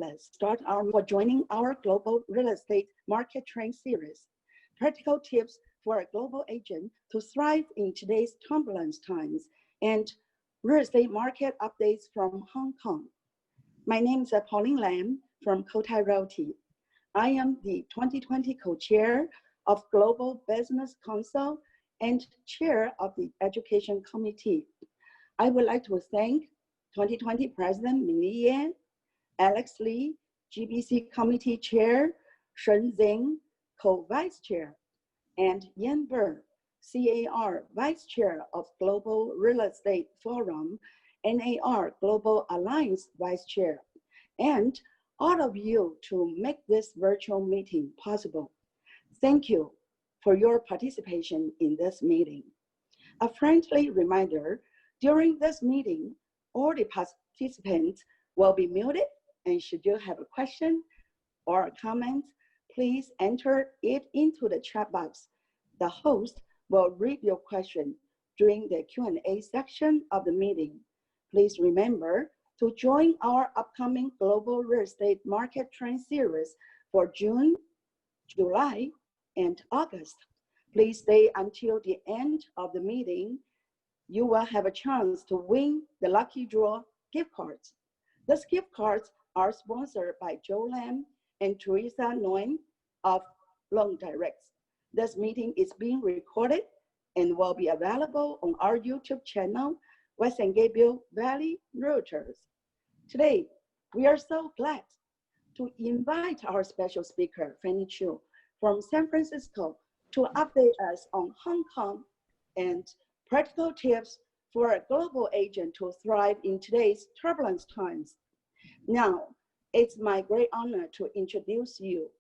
Let's start for joining our global real estate market trend series. Practical tips for a global agent to thrive in today's turbulent times and real estate market updates from Hong Kong. My name is Pauline Lam from Cotai Realty. I am the 2020 co-chair of Global Business Council and chair of the Education Committee. I would like to thank 2020 President Minli Yan, Alex Lee, GBC Committee Chair, Shen Zeng, Co-Vice Chair, and Yan Ber, CAR Vice Chair of Global Real Estate Forum, NAR Global Alliance Vice Chair, and all of you to make this virtual meeting possible. Thank you for your participation in this meeting. A friendly reminder, during this meeting, all the participants will be muted, and should you have a question or a comment, please enter it into the chat box. The host will read your question during the Q&A section of the meeting. Please remember to join our upcoming Global Real Estate Market Trend Series for June, July, and August. Please stay until the end of the meeting. You will have a chance to win the lucky draw gift cards. These gift cards are sponsored by Joe Lam and Teresa Nguyen of Loan Directs. This meeting is being recorded and will be available on our YouTube channel, West San Gabriel Valley Realtors. Today, we are so glad to invite our special speaker, Fanny Chu, from San Francisco to update us on Hong Kong and practical tips for a global agent to thrive in today's turbulent times. Now, it's my great honor to introduce you.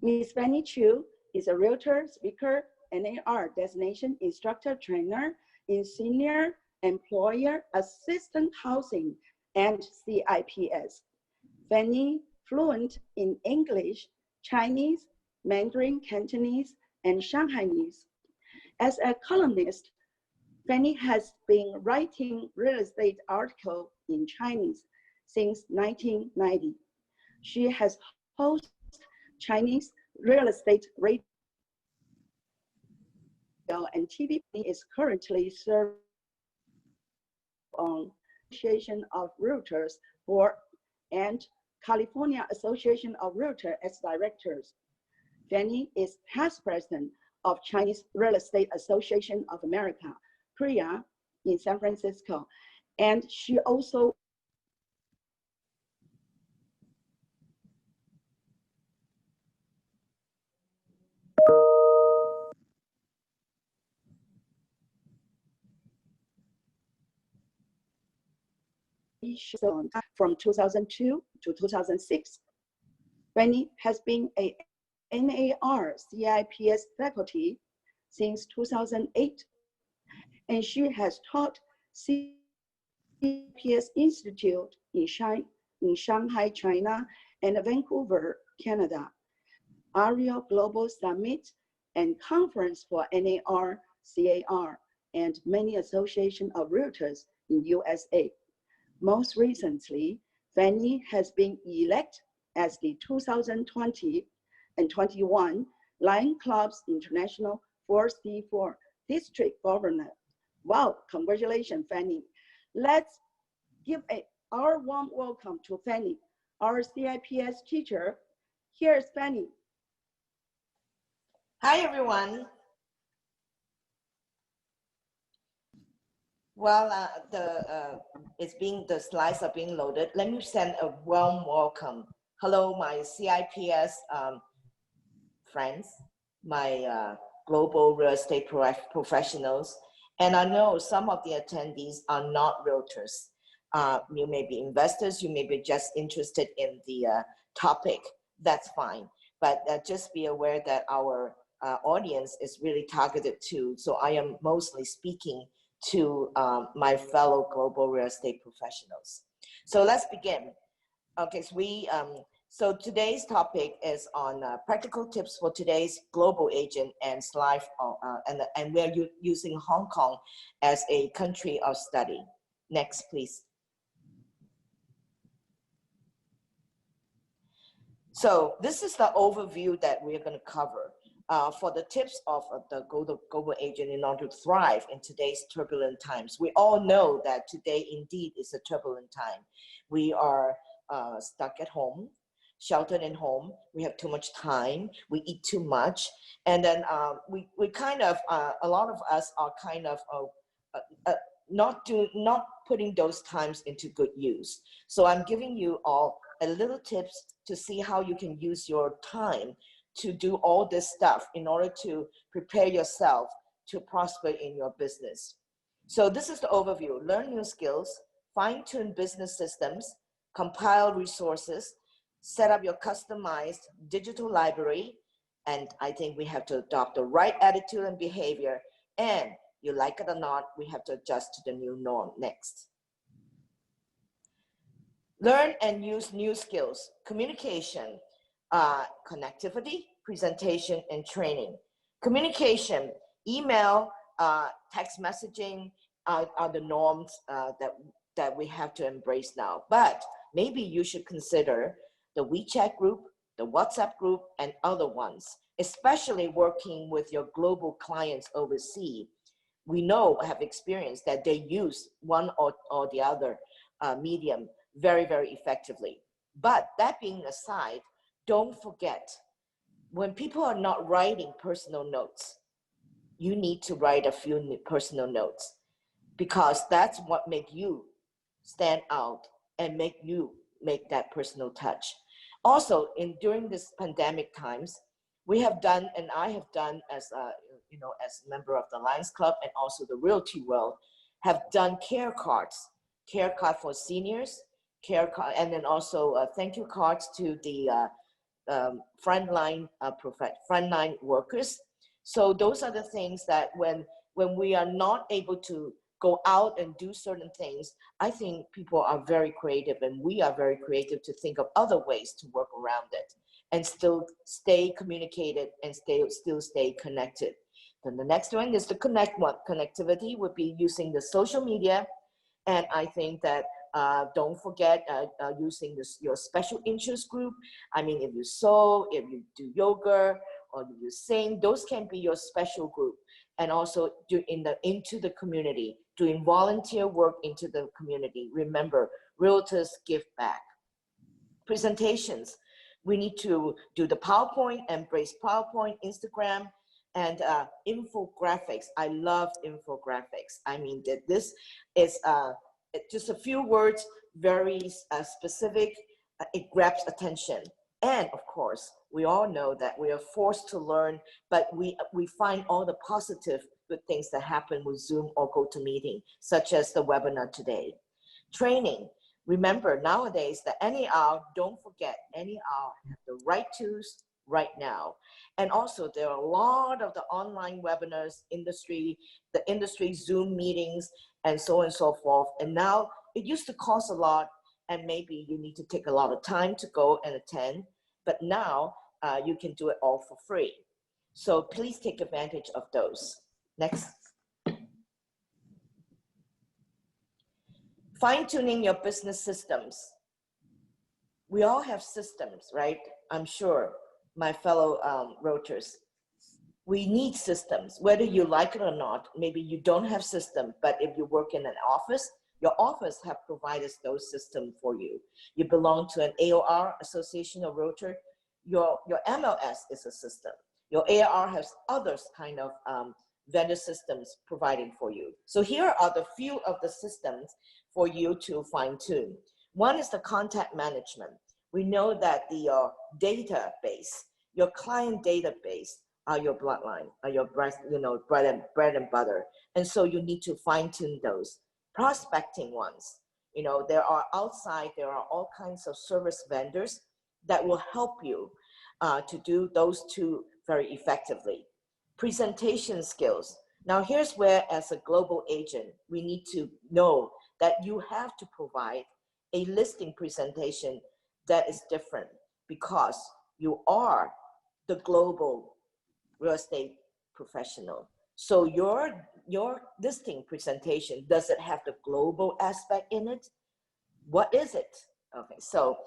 Ms. Fanny Chu is a realtor, speaker, NAR destination instructor trainer in senior employer assistant housing and CIPS. Fanny fluent in English, Chinese, Mandarin, Cantonese, and Shanghainese. As a columnist, Fanny has been writing real estate articles in Chinese since 1990. She has hosted Chinese real estate radio and TV. Is currently serving on Association of Realtors Board and California Association of Realtors as directors. Fanny is past president of Chinese Real Estate Association of America, CREA, in San Francisco, and she also from 2002 to 2006. Fanny has been a NAR CIPS faculty since 2008, and she has taught CIPS Institute in Shanghai, China, and Vancouver, Canada, ARIO Global Summit and Conference for NAR, CAR, and many association of realtors in USA. Most recently, Fanny has been elected as the 2020 and 21 Lion Club's International 4C4 District Governor. Wow, congratulations, Fanny. Let's give our warm welcome to Fanny, our CIPS teacher. Here's Fanny. Hi, everyone. Well, the slides are being loaded. Let me send a warm welcome. Hello, my CIPS friends, my global real estate professionals. And I know some of the attendees are not realtors. You may be investors, you may be just interested in the topic, that's fine. But just be aware that our audience is really targeted to, so I am mostly speaking to my fellow global real estate professionals. So let's begin. Okay, so today's topic is on practical tips for today's global agent and life, and we're using Hong Kong as a country of study. Next, please. So this is the overview that we're going to cover for the tips of the global agent in order to thrive in today's turbulent times. We all know that today indeed is a turbulent time. We are stuck at home, sheltered in home. We have too much time. We eat too much. And then we kind of, a lot of us are kind of not putting those times into good use. So I'm giving you all a little tips to see how you can use your time to do all this stuff in order to prepare yourself to prosper in your business. So this is the overview. Learn new skills, fine-tune business systems, compile resources, set up your customized digital library, and I think we have to adopt the right attitude and behavior, and you like it or not, we have to adjust to the new norm next. Learn and use new skills, communication, connectivity, presentation, and training. Communication, email, text messaging are the norms that we have to embrace now. But maybe you should consider the WeChat group, the WhatsApp group, and other ones, especially working with your global clients overseas. We know, have experienced that they use one or the other medium very, very effectively. But that being aside, don't forget, when people are not writing personal notes, you need to write a few personal notes, because that's what make you stand out and make you make that personal touch. Also, during this pandemic times, we have done, and I have done as a member of the Lions Club and also the Realty World, have done care cards for seniors, care card, and then also thank you cards to the frontline workers. So those are the things that when we are not able to go out and do certain things, I think people are very creative, and we are very creative to think of other ways to work around it and still stay communicated and still stay connected. Then the next one is the connectivity would be using the social media. And I think that don't forget using your special interest group. I mean, if you sew, if you do yoga, or if you sing, those can be your special group. And also into the community, doing volunteer work into the community. Remember, realtors give back. Presentations, we need to do the PowerPoint, embrace PowerPoint, Instagram, and infographics. I love infographics. I mean, that this is just a few words, very specific. It grabs attention. And of course, we all know that we are forced to learn, but we find all the positive good things that happen with Zoom or GoToMeeting, such as the webinar today. Training. Remember, nowadays, the any hour, don't forget, any hour have the right tools right now. And also, there are a lot of the online webinars, the industry Zoom meetings, and so on and so forth. And now, it used to cost a lot, and maybe you need to take a lot of time to go and attend. But now, you can do it all for free. So please take advantage of those. Next. Fine-tuning your business systems. We all have systems, right? I'm sure, my fellow realtors. We need systems, whether you like it or not. Maybe you don't have system, but if you work in an office, your office have provided those systems for you. You belong to an AOR, Association of Realtor, your MLS is a system. Your AOR has others kind of vendor systems providing for you. So here are the few of the systems for you to fine tune. One is the contact management. We know that the database, your client database are your bloodline, are your bread and butter. And so you need to fine tune those. Prospecting ones, there are all kinds of service vendors that will help you to do those two very effectively. Presentation skills. Now here's where, as a global agent, we need to know that you have to provide a listing presentation that is different, because you are the global real estate professional. So your listing presentation, does it have the global aspect in it? What is it? Okay, so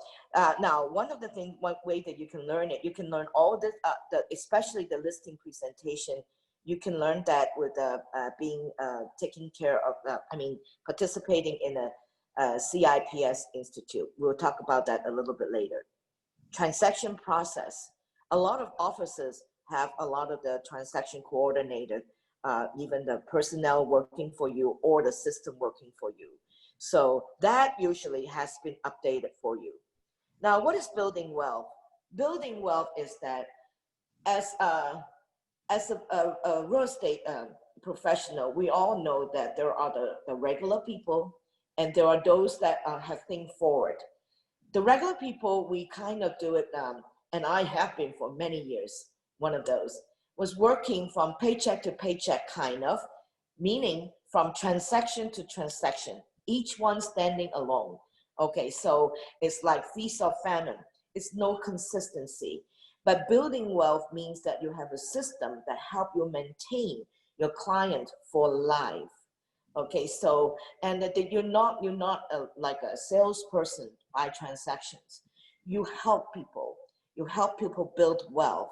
now one of the things, one way that you can learn it, you can learn all this, especially the listing presentation. You can learn that with being taking care of, participating in a CIPS institute. We'll talk about that a little bit later. Transaction process. A lot of offices have a lot of the transaction coordinator, even the personnel working for you or the system working for you. So that usually has been updated for you. Now, what is building wealth? Building wealth is that as a real estate professional, we all know that there are the regular people and there are those that have think forward. The regular people, we kind of do it, and I have been for many years, one of those, was working from paycheck to paycheck kind of, meaning from transaction to transaction, each one standing alone. Okay, so it's like feast or famine. It's no consistency. But building wealth means that you have a system that help you maintain your client for life. Okay, so, and that you're not like a salesperson by transactions. You help people build wealth.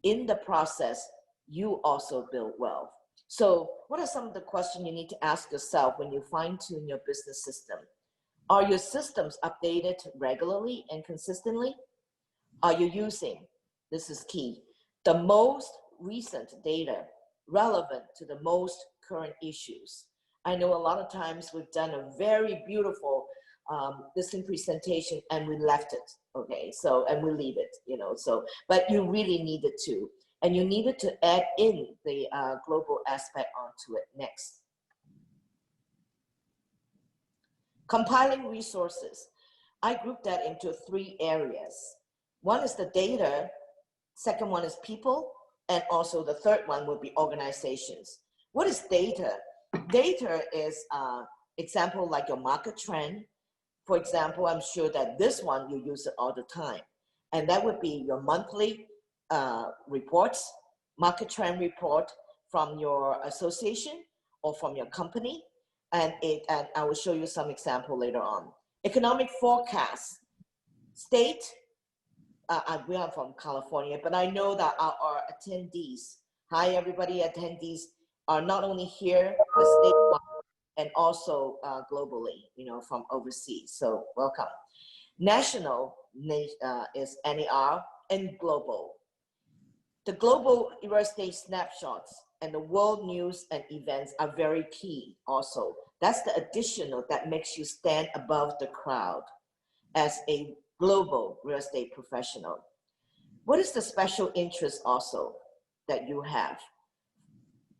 In the process, you also build wealth. So what are some of the questions you need to ask yourself when you fine tune your business system? Are your systems updated regularly and consistently? Are you using, this is key, the most recent data relevant to the most current issues? I know a lot of times we've done a very beautiful listing presentation and we left it, okay? So, and we leave it, so, but you really needed to, and you needed to add in the global aspect onto it next. Compiling resources. I group that into 3 areas. One is the data, second one is people, and also the third one would be organizations. What is data? Data is example like your market trend. For example, I'm sure that this one you use it all the time. And that would be your monthly reports, market trend report from your association or from your company. And I will show you some example later on. Economic forecast, state, we are from California, but I know that our attendees, hi everybody, attendees are not only here, but statewide and also globally, from overseas, so welcome. National is NAR and global. The global real estate snapshots and the world news and events are very key also. That's the additional that makes you stand above the crowd as a global real estate professional. What is the special interest also that you have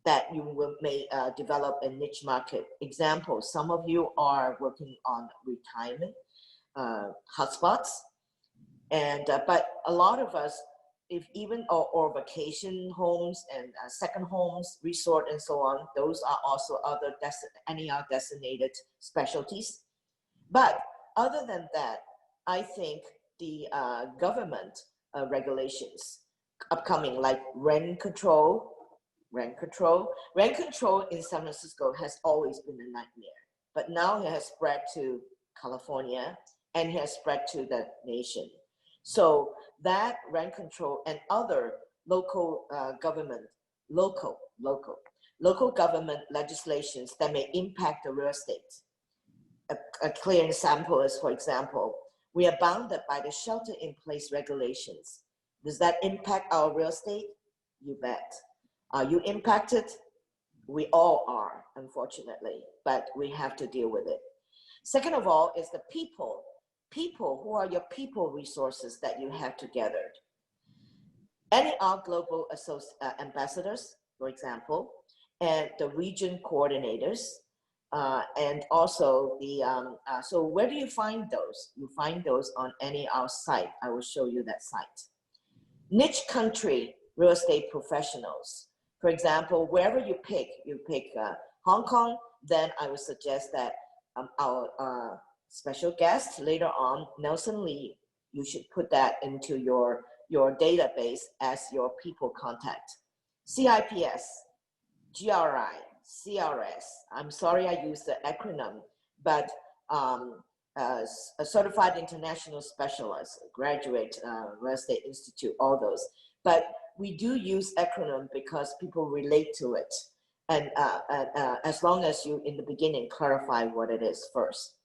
that you may develop a niche market? Example, some of you are working on retirement hotspots, and but a lot of us, if even or vacation homes and second homes, resort and so on, those are also other NER designated specialties. But other than that, I think the government regulations upcoming, like rent control in San Francisco has always been a nightmare, but now it has spread to California and it has spread to the nation. So that rent control and other local government, local government legislations that may impact the real estate. A clear example is, for example, we are bounded by the shelter-in-place regulations. Does that impact our real estate? You bet. Are you impacted? We all are, unfortunately, but we have to deal with it. Second of all is the people. People, who are your people resources that you have together? NAR Global Ambassadors, for example, and the region coordinators, and also the, so where do you find those? You find those on NAR site. I will show you that site. Niche country real estate professionals. For example, wherever you pick Hong Kong, then I would suggest that our special guest later on, Nelson Lee, you should put that into your database as your people contact. CIPS, GRI, CRS. I'm sorry I used the acronym, but a certified international specialist, graduate, real estate institute, all those. But we do use acronym because people relate to it. And as long as you, in the beginning, clarify what it is first.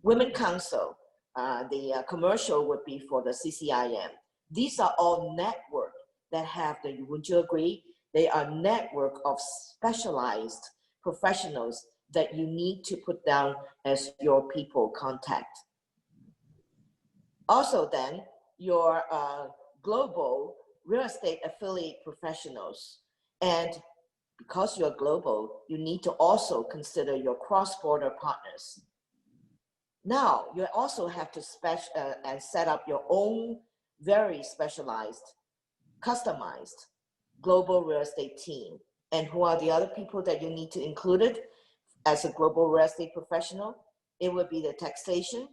Women Council, the commercial would be for the CCIM. These are all network that have the, would you agree? They are network of specialized professionals that you need to put down as your people contact. Also then, your global real estate affiliate professionals. And because you're global, you need to also consider your cross-border partners. Now, you also have to and set up your own very specialized, customized global real estate team. And who are the other people that you need to include it as a global real estate professional? It would be the taxation,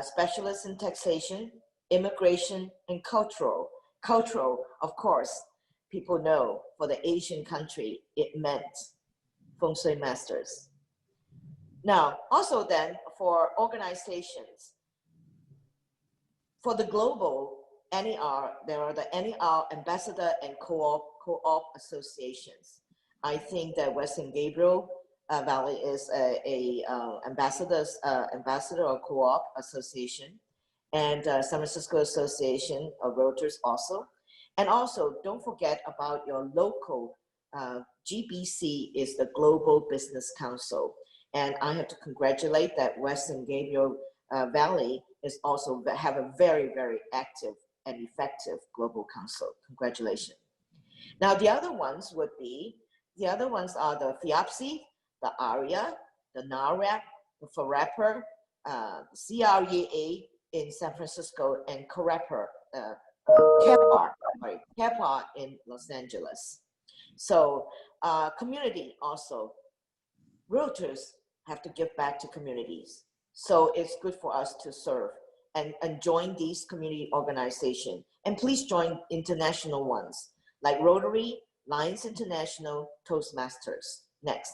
specialists in taxation, immigration, and cultural. Cultural, of course, people know for the Asian country, it meant feng shui masters. Now, also then for organizations, for the global NER, there are the NER ambassador and co-op associations. I think that Western Gabriel Valley is a ambassador or co-op association, and San Francisco Association of Realtors also. And also, don't forget about your local GBC is the Global Business Council. And I have to congratulate that Western Gabriel Valley is also have a very, very active and effective global council. Congratulations. Now, the other ones would be, the other ones are the FIAPSI, the ARIA, the NAREP, the FOREPR, the CREA in San Francisco, and COREPR, CAPAR in Los Angeles. So community also, realtors have to give back to communities. So it's good for us to serve and join these community organizations. And please join international ones like Rotary, Lions International, Toastmasters. Next.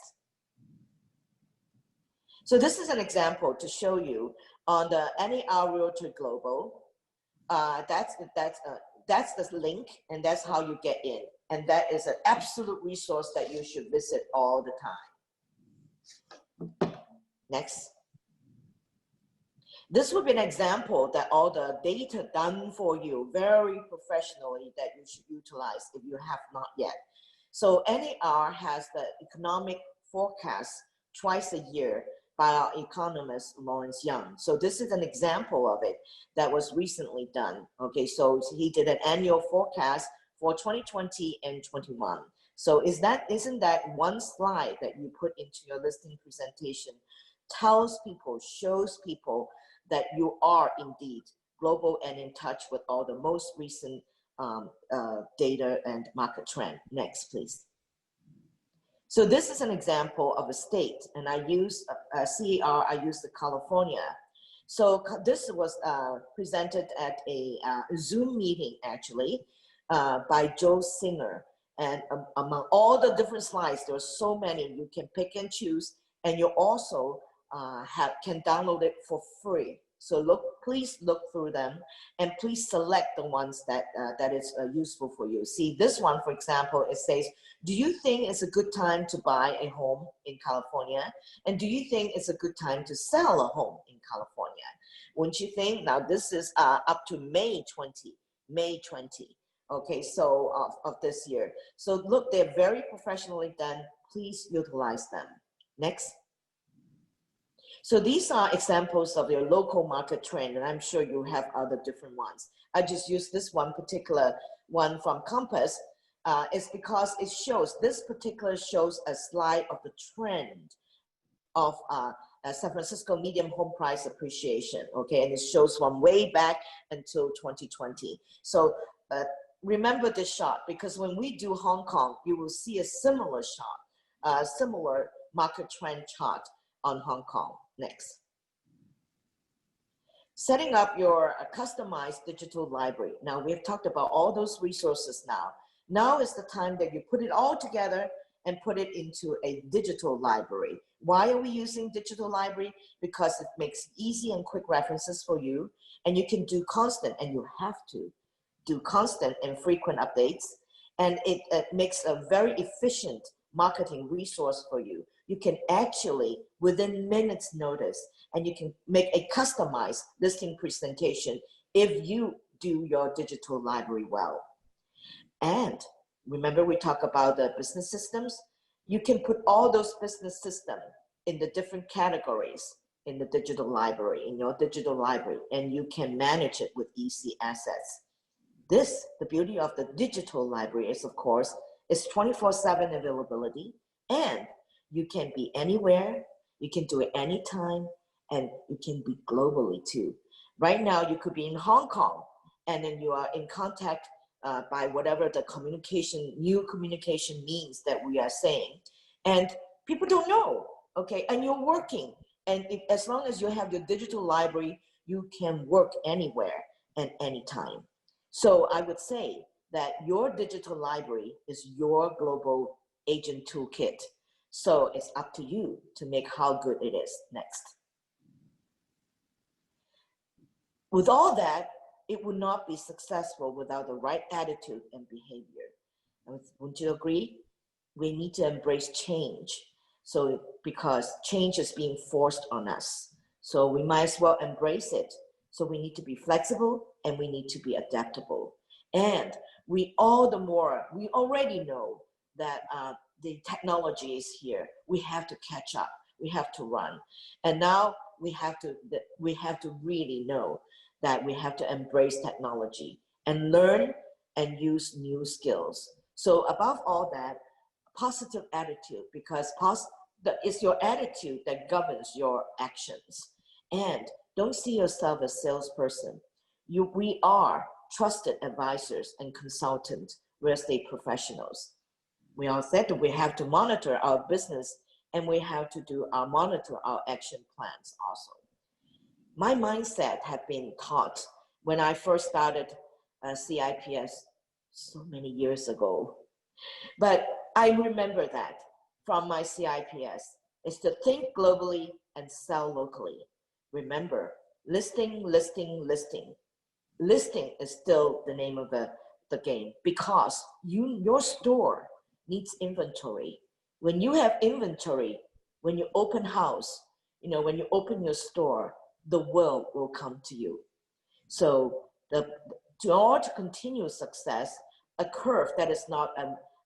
So this is an example to show you on the NAR Realtor Global. That's the link, and that's how you get in. And that is an absolute resource that you should visit all the time. Next. This would be an example that all the data done for you very professionally that you should utilize if you have not yet. So NAR has the economic forecast twice a year by our economist, Lawrence Young. So this is an example of it that was recently done. Okay, so he did an annual forecast for 2020 and 21. So isn't that one slide that you put into your listing presentation tells people, shows people that you are indeed global and in touch with all the most recent data and market trend. Next, please. So this is an example of a state, and I use CAR, I use the California. So this was presented at a Zoom meeting actually by Joe Singer. And among all the different slides, there are so many, you can pick and choose, and you also can download it for free. So please look through them, and please select the ones that is useful for you. See this one, for example, it says, do you think it's a good time to buy a home in California? And do you think it's a good time to sell a home in California? Wouldn't you think? Now this is up to May 20. Okay, so of this year. So look, they're very professionally done. Please utilize them. Next. So these are examples of your local market trend, and I'm sure you have other different ones. I just use this one particular one from Compass. It's because it shows, this particular shows a slide of the trend of San Francisco medium home price appreciation, okay? And it shows from way back until 2020. So remember this shot, because when we do Hong Kong, you will see a similar shot, similar market trend chart on Hong Kong. Next. Setting up your customized digital library. Now we've talked about all those resources now. Now is the time that you put it all together and put it into a digital library. Why are we using digital library? Because it makes easy and quick references for you, and you can do constant, and you have to do constant and frequent updates, and it makes a very efficient marketing resource for you. You can actually, within minutes notice, and you can make a customized listing presentation if you do your digital library well. And remember, we talk about the business systems. You can put all those business systems in the different categories in the digital library, in your digital library, and you can manage it with easy access. This, the beauty of the digital library is, of course, is 24/7 availability, and you can be anywhere, you can do it anytime, and you can be globally too. Right now, you could be in Hong Kong, and then you are in contact by whatever the communication, new communication means that we are saying, and people don't know, okay? And you're working, and as long as you have your digital library, you can work anywhere and anytime. So I would say that your digital library is your global agent toolkit. So it's up to you to make how good it is next. With all that, it would not be successful without the right attitude and behavior. Wouldn't you agree? We need to embrace change. So because change is being forced on us. So we might as well embrace it. So we need to be flexible and we need to be adaptable. And we already know that the technology is here. We have to catch up. We have to run. And now we have to really know that we have to embrace technology and learn and use new skills. So above all that, positive attitude, because it's your attitude that governs your actions. And don't see yourself as a salesperson. We are trusted advisors and consultants, real estate professionals. We all said that we have to monitor our business and we have to monitor our action plans also. My mindset had been taught when I first started CIPS so many years ago. But I remember that from my CIPS is to think globally and sell locally. Remember, listing, listing, listing. Listing is still the name of the game because your store needs inventory. When you have inventory, when you open house, when you open your store, the world will come to you. So in order to continue success, a curve that is not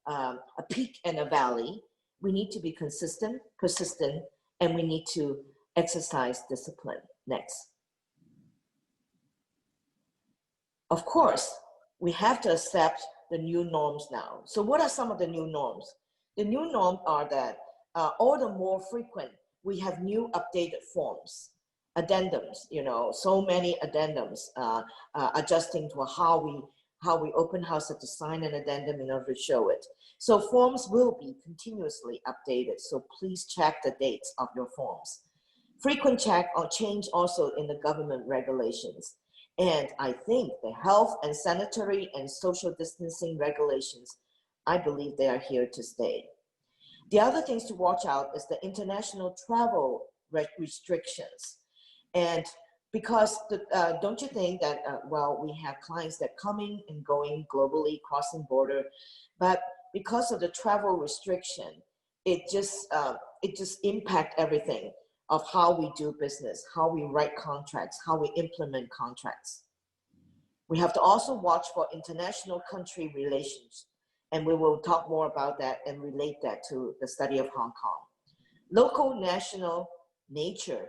a peak and a valley, we need to be consistent, persistent, and we need to exercise discipline. Next. Of course, we have to accept the new norms now. So what are some of the new norms? The new norms are that all the more frequent, we have new updated forms, addendums, so many addendums adjusting to how we open house have to sign an addendum in order to show it. So forms will be continuously updated. So please check the dates of your forms. Frequent check or change also in the government regulations. And I think the health and sanitary and social distancing regulations, I believe they are here to stay. The other things to watch out is the international travel restrictions. And because don't you think that, we have clients that coming and going globally, crossing border, but because of the travel restriction, it just impact everything of how we do business, how we write contracts, how we implement contracts. We have to also watch for international country relations, and we will talk more about that and relate that to the study of Hong Kong. Local, national, nature,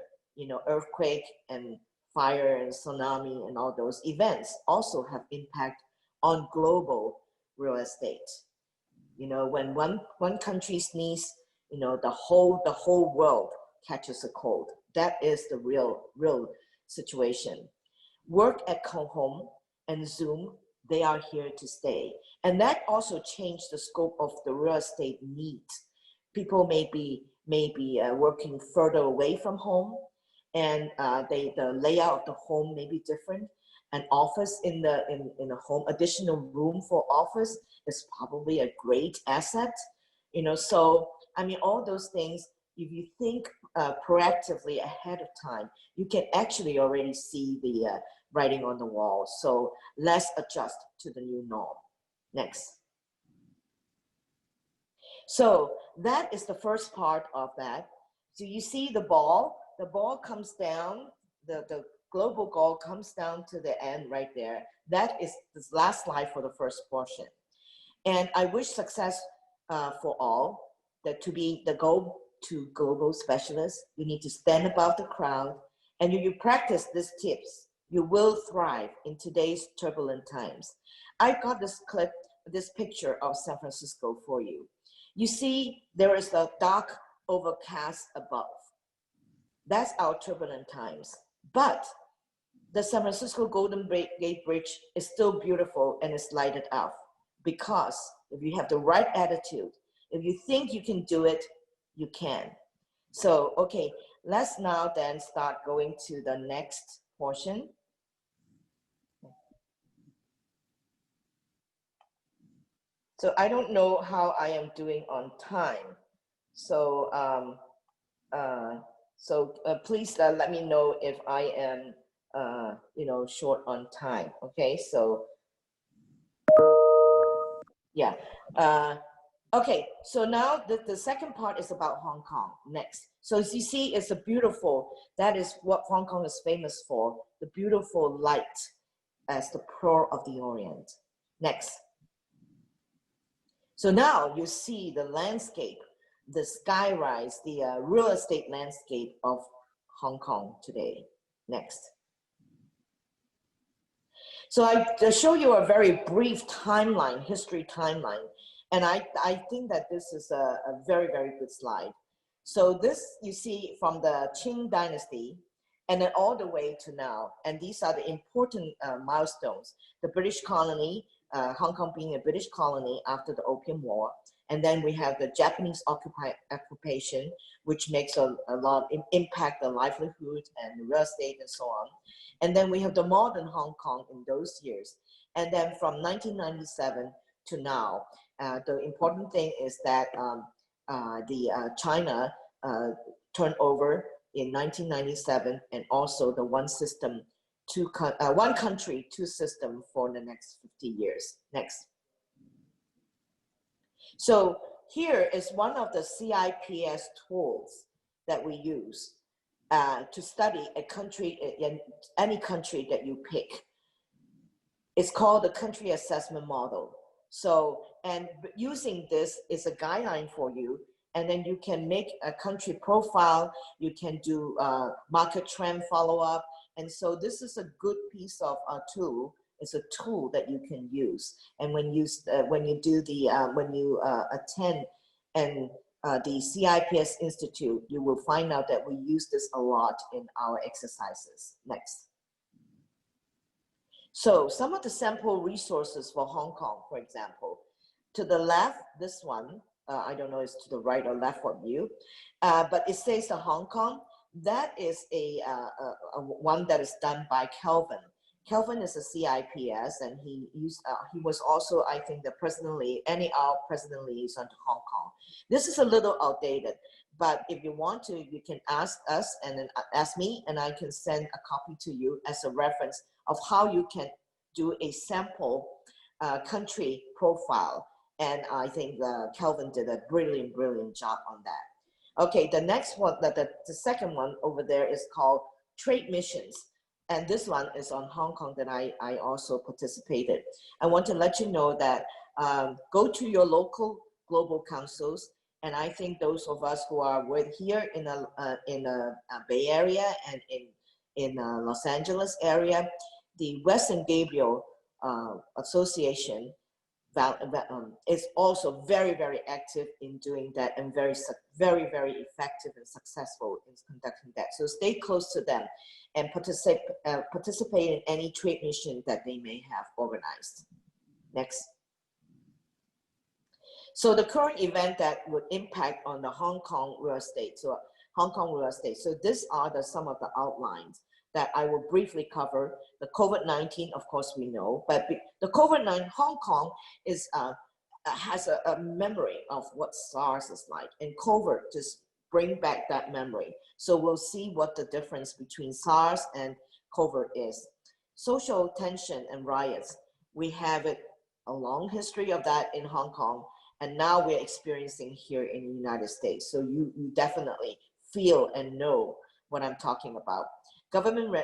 earthquake and fire and tsunami and all those events also have impact on global real estate. When one country sneezes, the whole world catches a cold. That is the real situation. Work at home and Zoom, they are here to stay. And that also changed the scope of the real estate needs. People may be working further away from home, and the layout of the home may be different. An office in a home, additional room for office is probably a great asset. you know. So, I mean, all those things, if you think proactively ahead of time, you can actually already see the writing on the wall. So let's adjust to the new norm. Next. So that is the first part of that. So you see the ball comes down, the global goal comes down to the end right there. That is this last slide for the first portion. And I wish success for all, that to be the goal to global specialists, you need to stand above the crowd, and you practice these tips, you will thrive in today's turbulent times. I got this clip, this picture of San Francisco for you. You see, there is a dark overcast above. That's our turbulent times. But the San Francisco Golden Gate Bridge is still beautiful and is lighted up, because if you have the right attitude, if you think you can do it, you can. So, okay, let's now then start going to the next portion. So I don't know how I am doing on time. So, please let me know if I am, short on time. Okay, so yeah. Okay, so now the second part is about Hong Kong. Next. So as you see, it's a beautiful, that is what Hong Kong is famous for, the beautiful light as the pearl of the Orient. Next. So now you see the landscape, the skyrise, the real estate landscape of Hong Kong today. Next. So I show you a very brief timeline, history timeline. And I think that this is a very, very good slide. So this you see from the Qing dynasty and then all the way to now. And these are the important milestones. The British colony, Hong Kong being a British colony after the Opium War. And then we have the Japanese occupation, which makes a lot of impact on livelihood and real estate and so on. And then we have the modern Hong Kong in those years. And then from 1997 to now, the important thing is that China turned over in 1997, and also the one country, two system for the next 50 years. Next. So here is one of the CIPS tools that we use to study a country, any country that you pick. It's called the country assessment model. So, and using this is a guideline for you, and then you can make a country profile, you can do market trend follow-up. And so this is a good piece of a tool. It's a tool that you can use. And when you attend the CIPS Institute, you will find out that we use this a lot in our exercises. Next. So some of the sample resources for Hong Kong, for example, to the left, this one, I don't know, it's to the right or left of you, but it says the Hong Kong. That is a one that is done by Kelvin. Kelvin is a CIPS, and he was also, I think, the president liaison to Hong Kong. This is a little outdated, but if you want to, you can ask us and then ask me, and I can send a copy to you as a reference of how you can do a sample country profile. And I think Kelvin did a brilliant job on that. Okay, the next one, the second one over there is called Trade Missions. And this one is on Hong Kong that I also participated. I want to let you know that go to your local global councils. And I think those of us who are here in the Bay Area and in Los Angeles area, the Western Gabriel Association is also very active in doing that, and very effective and successful in conducting that. So stay close to them and participate in any trade mission that they may have organized. Next. So the current event that would impact on the Hong Kong real estate. So Hong Kong real estate. So these are some of the outlines that I will briefly cover. The COVID-19, of course, we know, but the COVID-19, Hong Kong is has a memory of what SARS is like, and COVID just bring back that memory. So we'll see what the difference between SARS and COVID is. Social tension and riots, we have a long history of that in Hong Kong, and now we're experiencing here in the United States. So you definitely feel and know what I'm talking about. Government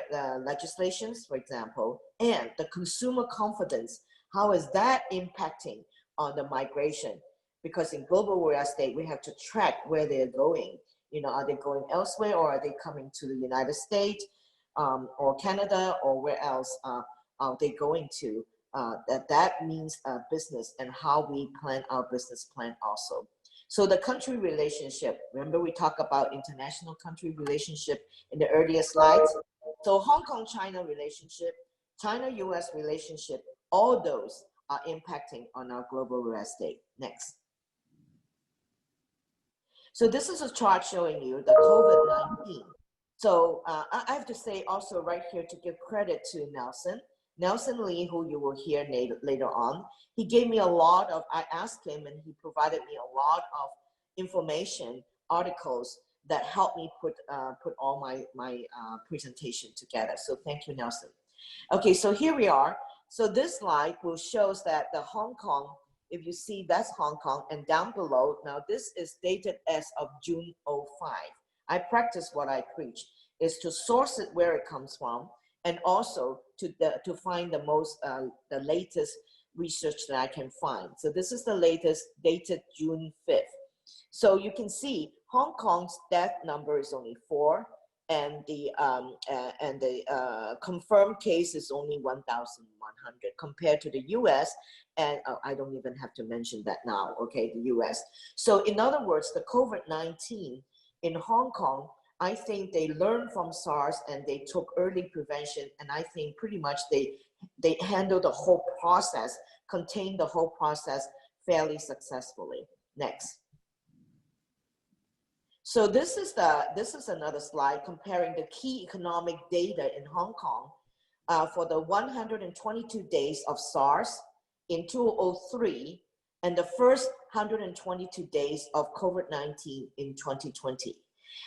legislations, for example, and the consumer confidence, how is that impacting on the migration? Because in global real estate, we have to track where they're going. You know, are they going elsewhere, or are they coming to the United States or Canada, or where else are they going to? That means business and how we plan our business plan also. So the country relationship, remember we talked about international country relationship in the earlier slides. So Hong Kong-China relationship, China-US relationship, all those are impacting on our global real estate. Next. So this is a chart showing you the COVID-19. So I have to say also right here to give credit to Nelson Lee, who you will hear later on. He gave me a lot of, I asked him and he provided me a lot of information, articles that helped me put all my presentation together. So thank you, Nelson. Okay, so here we are. So this slide will shows that the Hong Kong, if you see that's Hong Kong, and down below, now this is dated as of June 05. I practice what I preach, is to source it where it comes from, and also to find the most, the latest research that I can find. So this is the latest, dated June 5th. So you can see Hong Kong's death number is only 4, and the confirmed case is only 1,100 compared to the US, and I don't even have to mention that now, okay, the US. So in other words, the COVID-19 in Hong Kong, I think they learned from SARS and they took early prevention, and I think pretty much they handled the whole process, contained the whole process fairly successfully. Next. So this is another slide comparing the key economic data in Hong Kong for the 122 days of SARS in 2003 and the first 122 days of COVID-19 in 2020.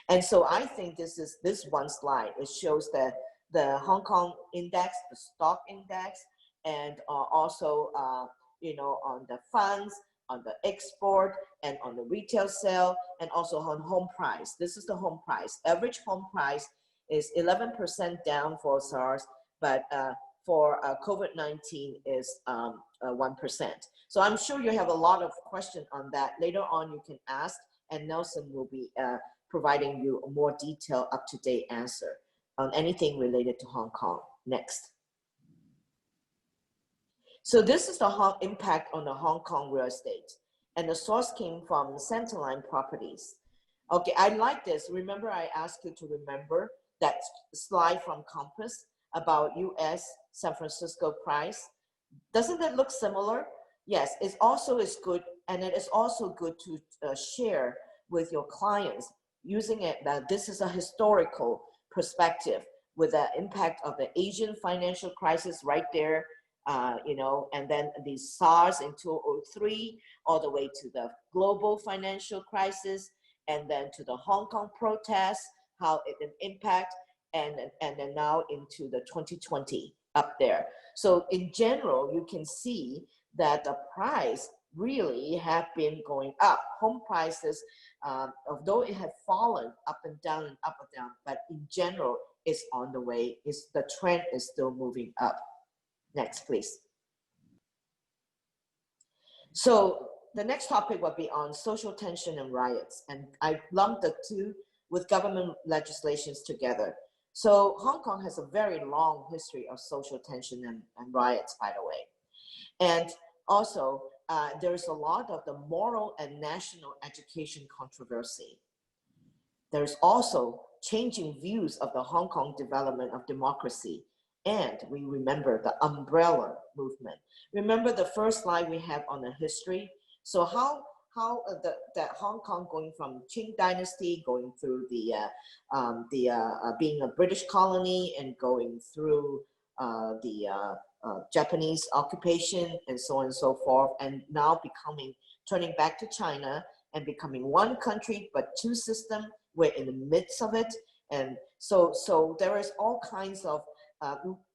And so I think this one slide, it shows that the Hong Kong index, the stock index, and also you know, on the funds, on the export, and on the retail sale, and also on home price. This is the home price. Average home price is 11% down for SARS, but for COVID-19 is 1%. So I'm sure you have a lot of questions on that. Later on, you can ask, and Nelson will be providing you a more detailed, up-to-date answer on anything related to Hong Kong. Next. So this is the impact on the Hong Kong real estate, and the source came from Centerline Properties. Okay, I like this. Remember, I asked you to remember that slide from Compass about US San Francisco price. Doesn't that look similar? Yes, it also is good, and it is also good to share with your clients using it that this is a historical perspective with the impact of the Asian financial crisis right there. You know, and then the SARS in 2003, all the way to the global financial crisis, and then to the Hong Kong protests, how it an impact, and then now into the 2020 up there. So in general, you can see that the price really have been going up. Home prices, although it had fallen up and down, but in general, it's on the way. The trend is still moving up. Next, please. So the next topic will be on social tension and riots. And I lumped the two with government legislations together. So Hong Kong has a very long history of social tension and riots, by the way. And also, there's a lot of the moral and national education controversy. There's also changing views of the Hong Kong development of democracy. And we remember the umbrella movement. Remember the first slide we have on the history? So how that Hong Kong going from Qing Dynasty, going through the being a British colony, and going through Japanese occupation and so on and so forth, and now turning back to China and becoming one country but two system. We're in the midst of it, and so there is all kinds of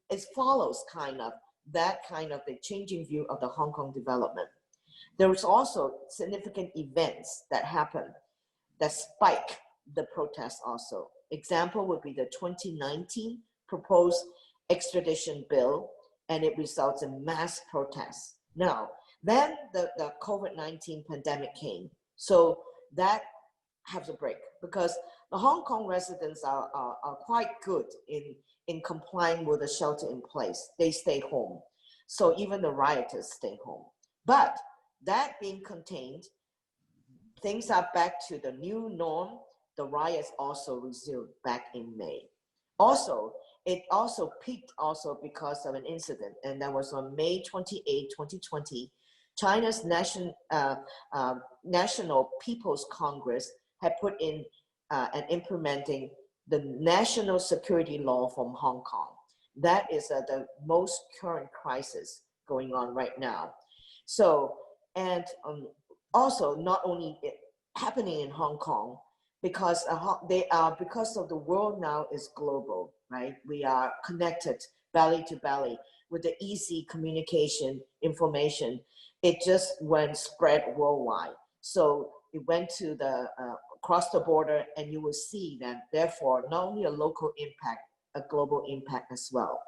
it follows that kind of the changing view of the Hong Kong development. There was also significant events that happened that spike the protests also. Example would be the 2019 proposed extradition bill, and it results in mass protests. Now, then the COVID-19 pandemic came, so that has a break because the Hong Kong residents are quite good in complying with the shelter in place. They stay home. So even the rioters stay home. But that being contained, things are back to the new norm. The riots also resumed back in May. Also, it also peaked also because of an incident, and that was on May 28, 2020. China's National People's Congress had put in and implementing the national security law from Hong Kong. That is the most current crisis going on right now. So, and also not only happening in Hong Kong, because because of the world now is global, right? We are connected belly to belly with the easy communication information. It just went spread worldwide. So it went to the across the border, and you will see that therefore not only a local impact, a global impact as well.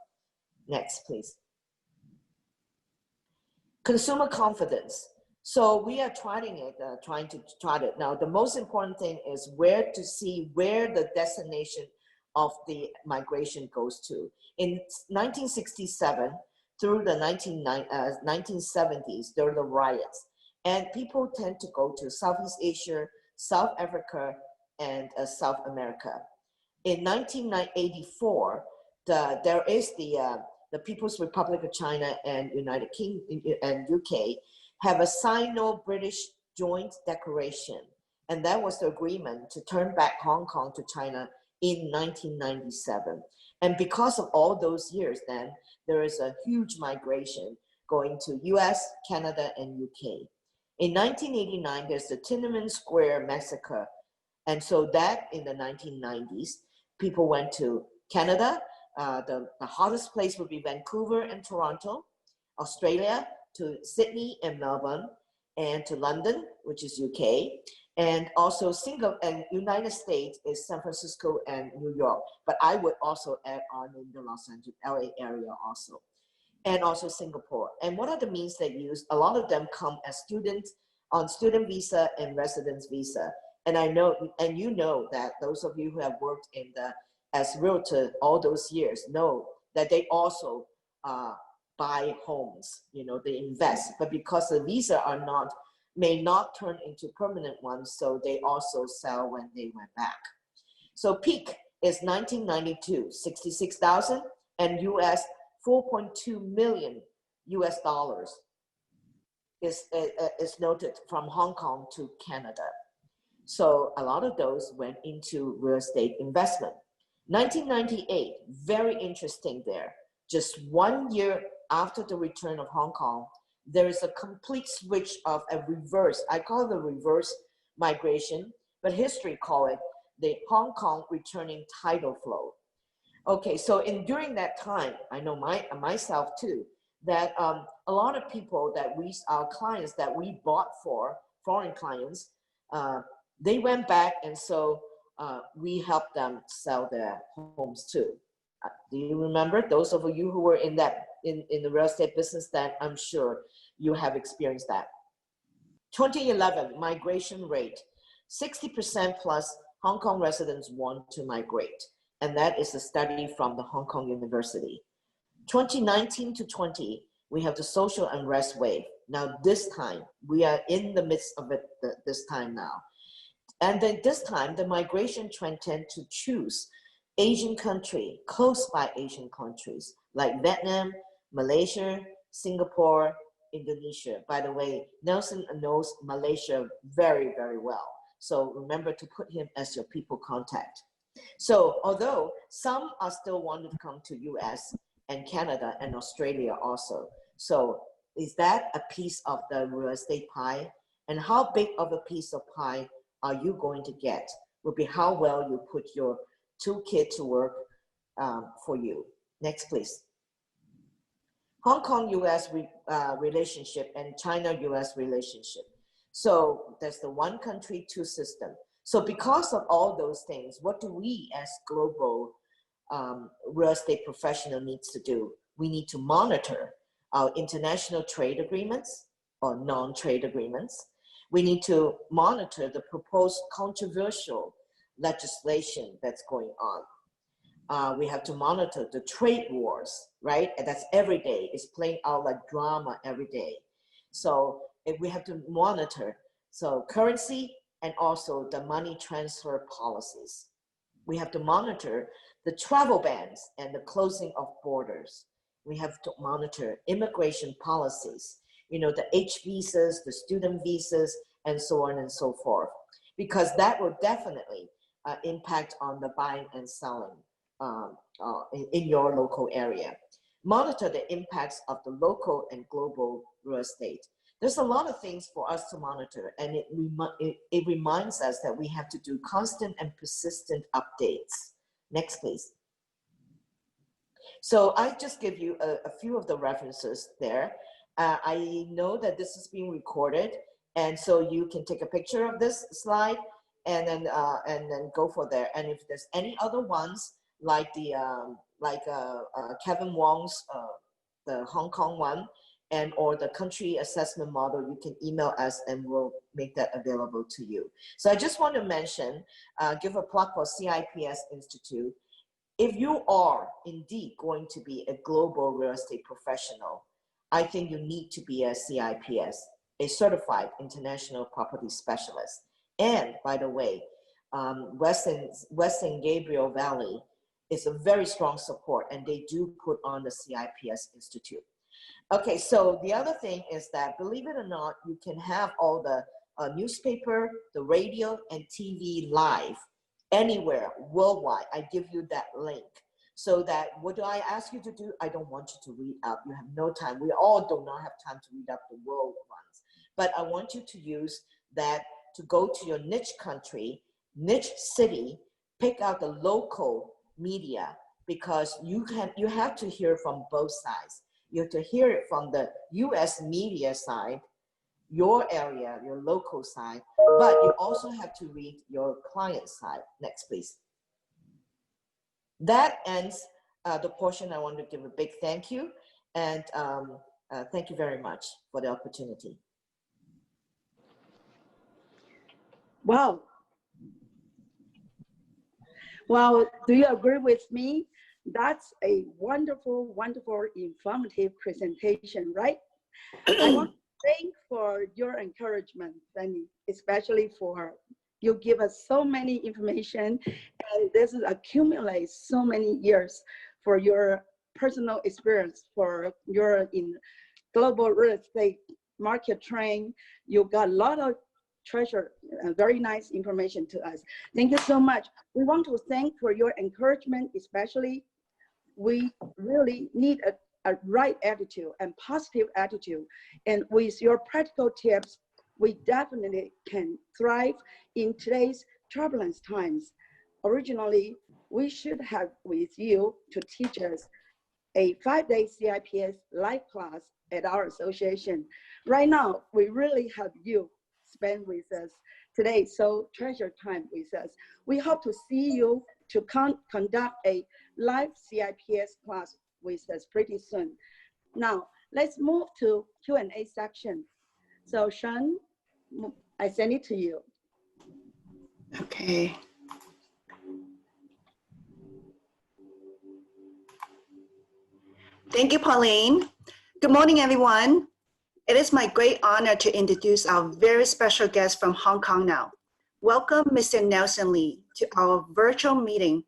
Next, please. Consumer confidence. So we are trying to chart it. Now, the most important thing is where the destination of the migration goes to. In 1967 through the 1970s, there were the riots, and people tend to go to Southeast Asia, South Africa, and South America. In 1984, there is the People's Republic of China and United Kingdom and UK have a Sino-British joint declaration, and that was the agreement to turn back Hong Kong to China in 1997. And because of all those years, then there is a huge migration going to US, Canada, and UK. In 1989, there's the Tiananmen Square massacre. And so that in the 1990s, people went to Canada. The hottest place would be Vancouver and Toronto, Australia, to Sydney and Melbourne, and to London, which is UK, and also Singapore and United States is San Francisco and New York. But I would also add on in the Los Angeles, LA area also, and also Singapore. And what are the means they use? A lot of them come as students on student visa and residence visa. And I know, and you know that those of you who have worked in as realtor all those years know that they also buy homes, they invest, but because the visa may not turn into permanent ones, so they also sell when they went back. So peak is 1992, 66,000, and US 4.2 million US dollars is noted from Hong Kong to Canada. So a lot of those went into real estate investment. 1998, very interesting there. Just 1 year after the return of Hong Kong, there is a complete switch of a reverse. I call it the reverse migration, but history call it the Hong Kong returning tidal flow. Okay, so during that time, I know myself too, that a lot of people our clients that we bought for, foreign clients, they went back, and so we helped them sell their homes too. Do you remember those of you who were in the real estate business? That I'm sure you have experienced that. 2011 migration rate, 60% plus Hong Kong residents want to migrate, and that is a study from the Hong Kong University. 2019 to 20, we have the social unrest wave. Now this time, we are in the midst of it this time now. And then this time, the migration trend tend to choose Asian country, close by Asian countries, like Vietnam, Malaysia, Singapore, Indonesia. By the way, Nelson knows Malaysia very, very well. So remember to put him as your people contact. So although some are still wanting to come to US, and Canada and Australia also. So is that a piece of the real estate pie? And how big of a piece of pie are you going to get? Will be how well you put your two kids to work for you. Next, please. Hong Kong-US relationship and China-US relationship. So there's the one country, two system. So because of all those things, what do we as global real estate professional needs to do? We need to monitor our international trade agreements or non-trade agreements. We need to monitor the proposed controversial legislation that's going on. We have to monitor the trade wars, right? And that's every day. It's playing out like drama every day. So we have to monitor so currency and also the money transfer policies. We have to monitor the travel bans and the closing of borders. We have to monitor immigration policies, you know, the H visas, the student visas, and so on and so forth, because that will definitely impact on the buying and selling in your local area. Monitor the impacts of the local and global real estate. There's a lot of things for us to monitor, and it reminds us that we have to do constant and persistent updates. Next, please. So I just give you a few of the references there. I know that this is being recorded, and so you can take a picture of this slide and then go for there. And if there's any other ones, like the Kevin Wong's the Hong Kong one, and or the country assessment model, you can email us and we'll make that available to you. So I just want to mention, give a plug for CIPS Institute. If you are indeed going to be a global real estate professional, I think you need to be a CIPS, a certified international property specialist. And by the way, Western Gabriel Valley is a very strong support, and they do put on the CIPS Institute. Okay, so the other thing is that, believe it or not, you can have all the newspaper, the radio, and TV live anywhere worldwide. I give you that link. So that, what do I ask you to do? I don't want you to read out. You have no time. We all do not have time to read out the world ones. But I want you to use that to go to your niche country, niche city, pick out the local media, because you have to hear from both sides. You have to hear it from the US media side, your area, your local side, but you also have to read your client side. Next, please. That ends the portion. I want to give a big thank you, and thank you very much for the opportunity. Wow. Well, do you agree with me? That's a wonderful, wonderful, informative presentation, right? I want to thank for your encouragement, Fanny, especially for you give us so many information, and this is accumulates so many years for your personal experience, for your in global real estate market trend. You got a lot of treasure, very nice information to us. Thank you so much. We want to thank for your encouragement, especially we really need a right attitude and positive attitude. And with your practical tips, we definitely can thrive in today's turbulent times. Originally, we should have with you to teach us a 5-day CIPS live class at our association. Right now, we really have you spend with us today, so treasure time with us. We hope to see you to conduct a live CIPS class with us pretty soon. Now, let's move to Q&A section. So Sean, I send it to you. Okay. Thank you, Pauline. Good morning, everyone. It is my great honor to introduce our very special guest from Hong Kong now. Welcome, Mr. Nelson Lee, to our virtual meeting.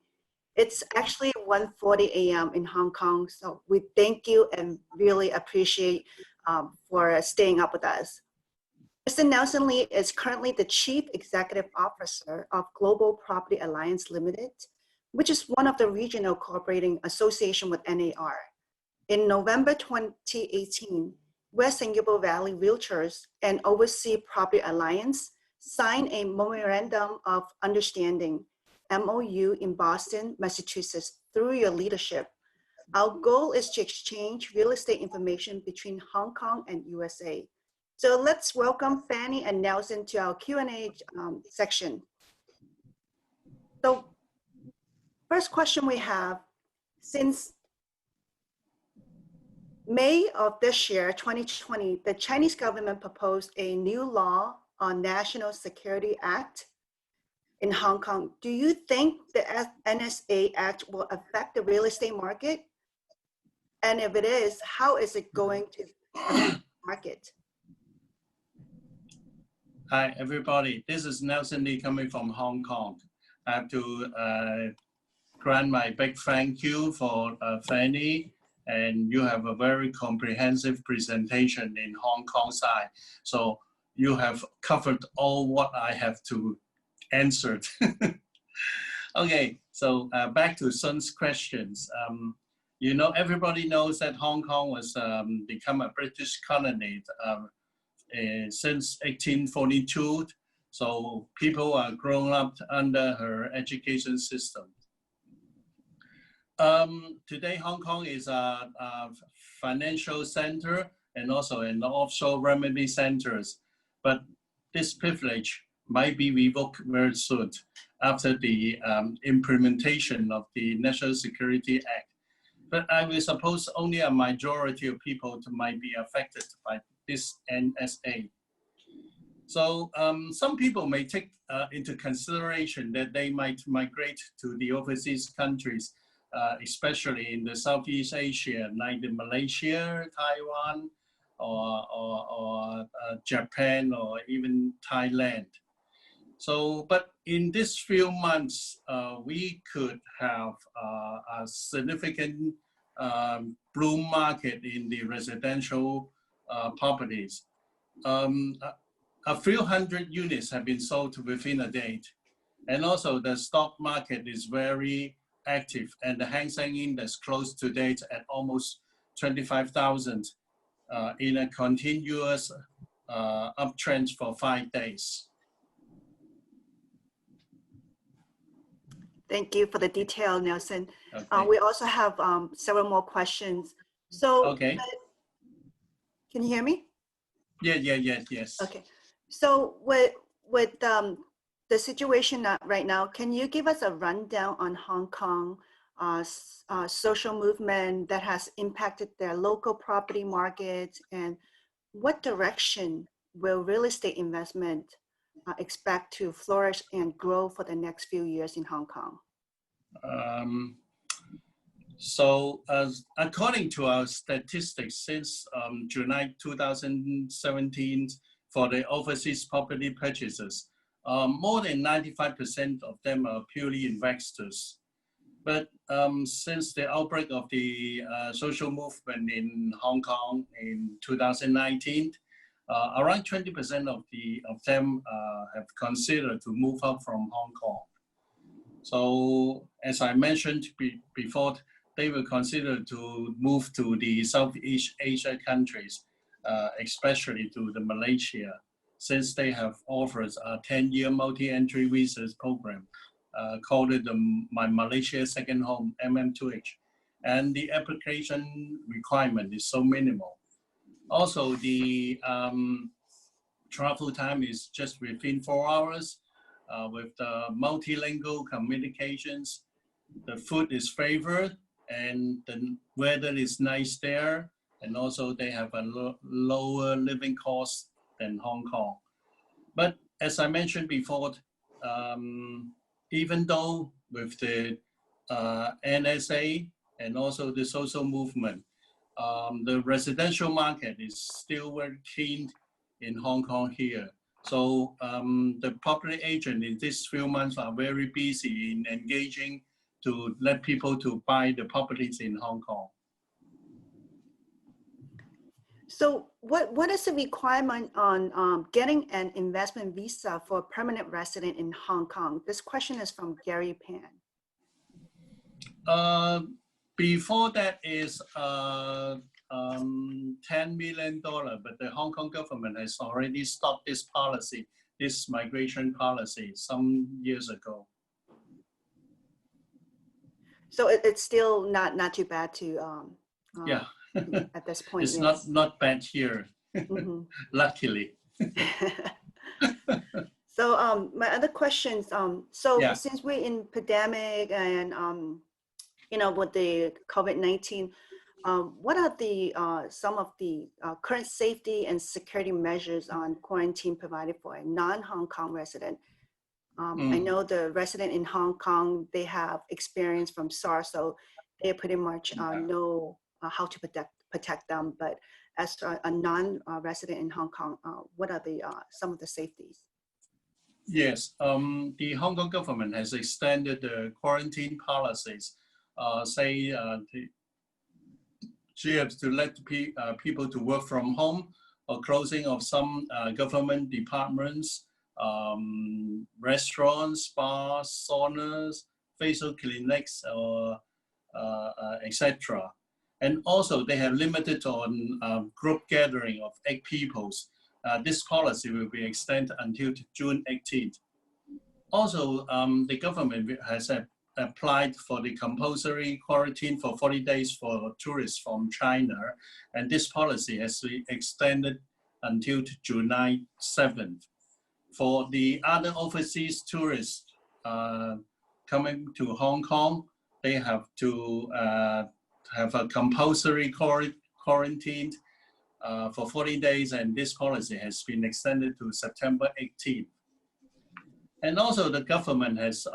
It's actually 1:40 a.m. in Hong Kong, so we thank you and really appreciate for staying up with us. Mr. Nelson Lee is currently the Chief Executive Officer of Global Property Alliance Limited, which is one of the regional cooperating association with NAR. In November 2018, West Singapore Valley Realtors and Overseas Property Alliance signed a Memorandum of Understanding, MOU, in Boston, Massachusetts through your leadership. Our goal is to exchange real estate information between Hong Kong and USA. So let's welcome Fanny and Nelson to our Q&A section. So first question we have, since May of this year, 2020, the Chinese government proposed a new law on National Security Act in Hong Kong. Do you think the NSA Act will affect the real estate market? And if it is, how is it going to affect the market? Hi, everybody. This is Nelson Lee coming from Hong Kong. I have to grant my big thank you for Fanny, and you have a very comprehensive presentation in Hong Kong side. So you have covered all what I have to answer. Okay, so back to Sun's questions. You know, everybody knows that Hong Kong was become a British colony since 1842. So people are grown up under her education system. Today, Hong Kong is a financial center and also an offshore remedy centers. But this privilege might be revoked very soon after the implementation of the National Security Act. But I will suppose only a majority of people might be affected by this NSA. So some people may take into consideration that they might migrate to the overseas countries, especially in the Southeast Asia, like the Malaysia, Taiwan, or Japan, or even Thailand. So, but in these few months, we could have a significant boom market in the residential properties. A few hundred units have been sold within a day. And also the stock market is very active, and the Hang Seng Index closed to date at almost 25,000 in a continuous uptrend for 5 days. Thank you for the detail, Nelson. Okay. We also have several more questions. So, Okay. Can you hear me? Yes. Okay. So with the situation right now, can you give us a rundown on Hong Kong social movement that has impacted their local property markets, and what direction will real estate investment expect to flourish and grow for the next few years in Hong Kong? So according to our statistics, since July 2017, for the overseas property purchases, more than 95% of them are purely investors. But since the outbreak of the social movement in Hong Kong in 2019, around 20% of them have considered to move out from Hong Kong. So as I mentioned before, they will consider to move to the Southeast Asia countries, especially to the Malaysia, since they have offered a 10-year multi-entry visas program called it My Malaysia Second Home, MM2H. And the application requirement is so minimal. Also, the travel time is just within 4 hours with the multilingual communications. The food is favored and the weather is nice there. And also they have a lower living cost than Hong Kong. But as I mentioned before, even though with the NSA and also the social movement, the residential market is still very keen in Hong Kong here. So the property agent in these few months are very busy in engaging to let people to buy the properties in Hong Kong. So what is the requirement on getting an investment visa for a permanent resident in Hong Kong? This question is from Gary Pan. before that is $10 million, but the Hong Kong government has already stopped this policy, this migration policy some years ago. So it's still not too bad to Yeah, at this point. it's Yes. not bad here, luckily. So my other questions, so Yeah. since we're in pandemic and you know, with the COVID-19, what are the some of the current safety and security measures on quarantine provided for a non-Hong Kong resident? I know the resident in Hong Kong, they have experience from SARS, so they pretty much know how to protect them. But as a non-resident in Hong Kong, what are the some of the safeties? Yes, the Hong Kong government has extended the quarantine policies. To let people to work from home, or closing of some government departments, restaurants, bars, saunas, facial clinics, or etc. And also they have limited on group gathering of 8 people. This policy will be extended until June 18th. Also, the government has applied for the compulsory quarantine for 40 days for tourists from China, and this policy has been extended until July 7th. For the other overseas tourists coming to Hong Kong, they have to have a compulsory quarantine for 40 days, and this policy has been extended to September 18th. And also the government has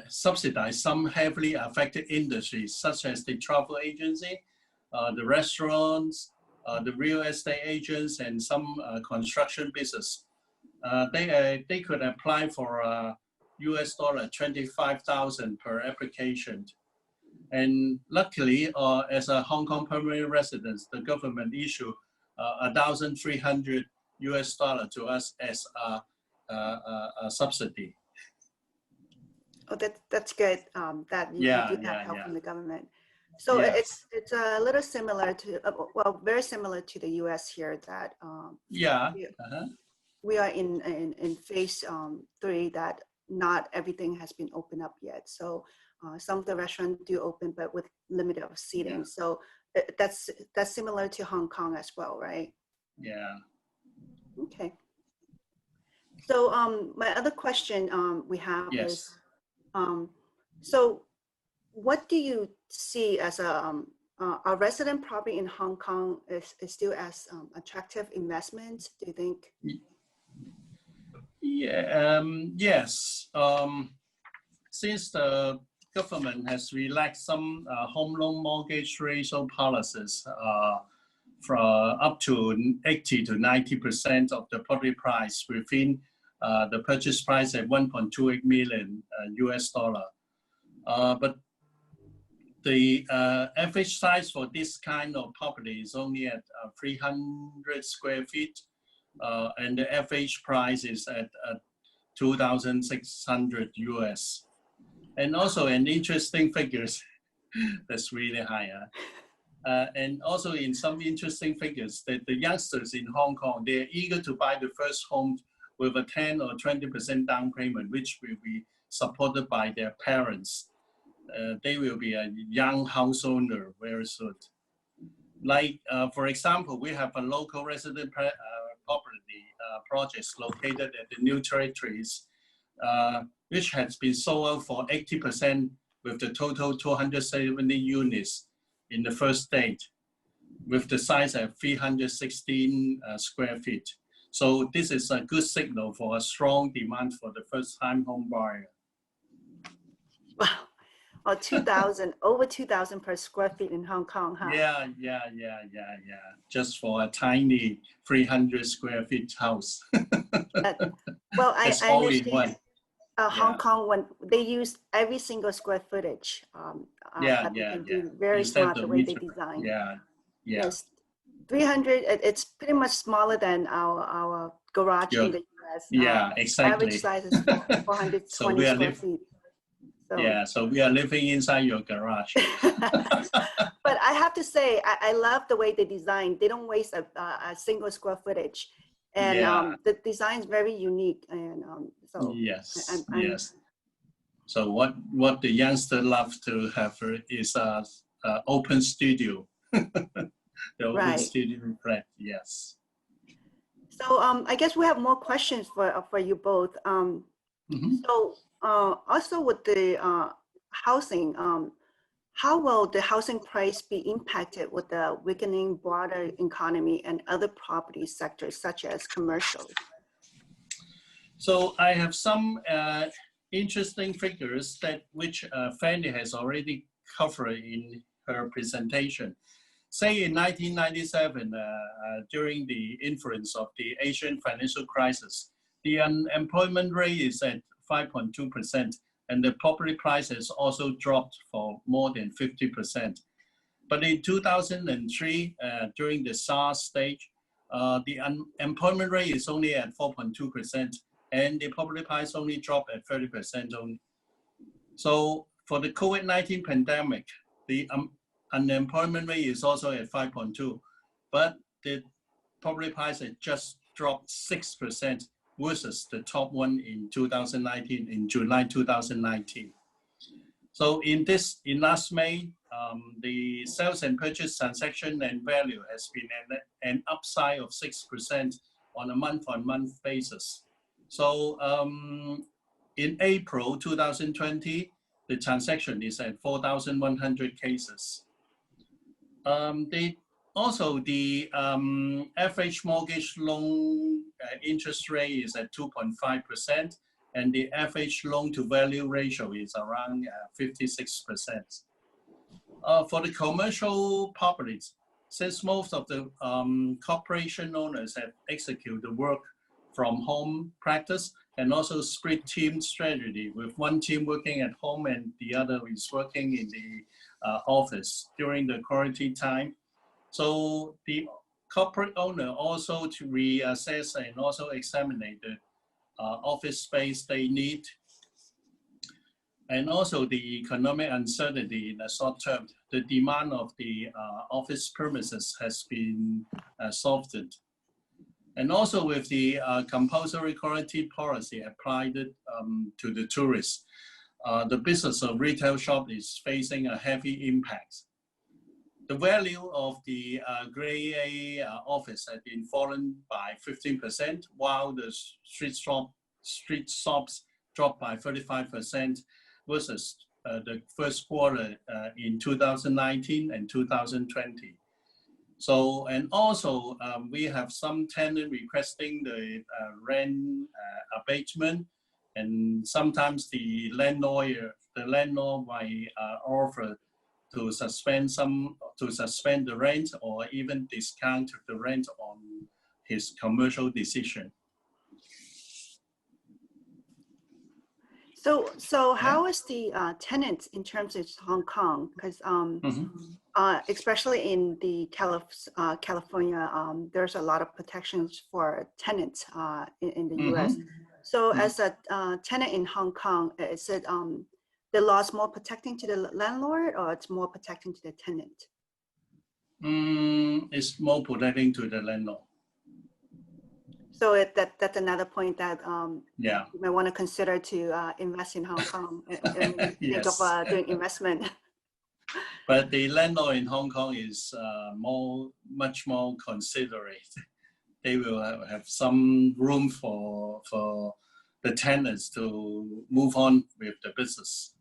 subsidized some heavily affected industries, such as the travel agency, the restaurants, the real estate agents, and some construction business. They could apply for US dollar 25,000 per application. And luckily, as a Hong Kong permanent resident, the government issued 1,300 US dollar to us as a subsidy. Oh, that's good. That you do have help from the government. So yes. it's a little similar to, well, very similar to the U.S. here. That we are in phase 3. That not everything has been opened up yet. So some of the restaurants do open, but with limited of seating. Yeah. So that's similar to Hong Kong as well, right? Yeah. Okay. So my other question we have is, so what do you see as a resident property in Hong Kong is still as attractive investment, do you think? Yeah, yes. Since the government has relaxed some home loan mortgage ratio policies from up to 80 to 90% of the property price within the purchase price at 1.28 million US dollar. But the average size for this kind of property is only at 300 square feet, and the average price is at 2,600 US. And also an interesting figures that's really higher. And also in some interesting figures that the youngsters in Hong Kong, they're eager to buy the first home with a 10 or 20% down payment, which will be supported by their parents. They will be a young house owner very soon. Like, for example, we have a local resident property projects located at the New Territories, which has been sold for 80% with the total 270 units in the first stage, with the size at 316 square feet. So this is a good signal for a strong demand for the first-time home buyer. Wow, well, 2,000, over 2,000 per square feet in Hong Kong, huh? Yeah. Just for a tiny 300 square feet house. Well, I understand. Hong Kong, when they use every single square footage, very smart the way they design. Yes, 300. It's pretty much smaller than our garage in the US. Exactly. Average size is 420 square feet. So. Yeah, so we are living inside your garage. But I have to say, I love the way they design. They don't waste a single square footage. And Yeah. the design is very unique. And so Yes, I'm yes. So what the youngster love to have is a open studio. The open right. studio flat, yes. So I guess we have more questions for you both. So also with the housing, how will the housing price be impacted with the weakening broader economy and other property sectors such as commercial? So I have some interesting figures that which Fanny has already covered in her presentation. Say in 1997, during the influence of the Asian financial crisis, the unemployment rate is at 5.2%, and the property prices also dropped for more than 50%. But in 2003, during the SARS stage, the unemployment rate is only at 4.2%, and the property price only dropped at 30% only. So for the COVID-19 pandemic, the unemployment rate is also at 5.2, but the property price had just dropped 6% versus the top one in 2019, in July 2019. So in last May, the sales and purchase transaction and value has been an upside of 6% on a month-on-month basis. So in April 2020, the transaction is at 4,100 cases. Also, the average mortgage loan interest rate is at 2.5%, and the average loan to value ratio is around 56%. For the commercial properties, since most of the corporation owners have executed work from home practice and also split team strategy, with one team working at home and the other is working in the office during the quarantine time. So the corporate owner also to reassess and also examine the office space they need. And also the economic uncertainty in the short term, the demand of the office premises has been softened. And also with the compulsory quarantine policy applied to the tourists, the business of retail shop is facing a heavy impact. The value of the Grade A office had been fallen by 15%, while the street shops dropped by 35% versus the first quarter in 2019 and 2020. So, and also we have some tenant requesting the rent abatement, and sometimes the landlord might offer to suspend the rent or even discount the rent on his commercial decision. So how is the tenants in terms of Hong Kong? Because especially in the California, there's a lot of protections for tenants in the US. So as a tenant in Hong Kong, is it the law is more protecting to the landlord or it's more protecting to the tenant? It's more protecting to the landlord. So that's another point that yeah, you might want to consider to invest in Hong Kong and yes. think of doing investment. But the landlord in Hong Kong is much more considerate. They will have some room for the tenants to move on with the business.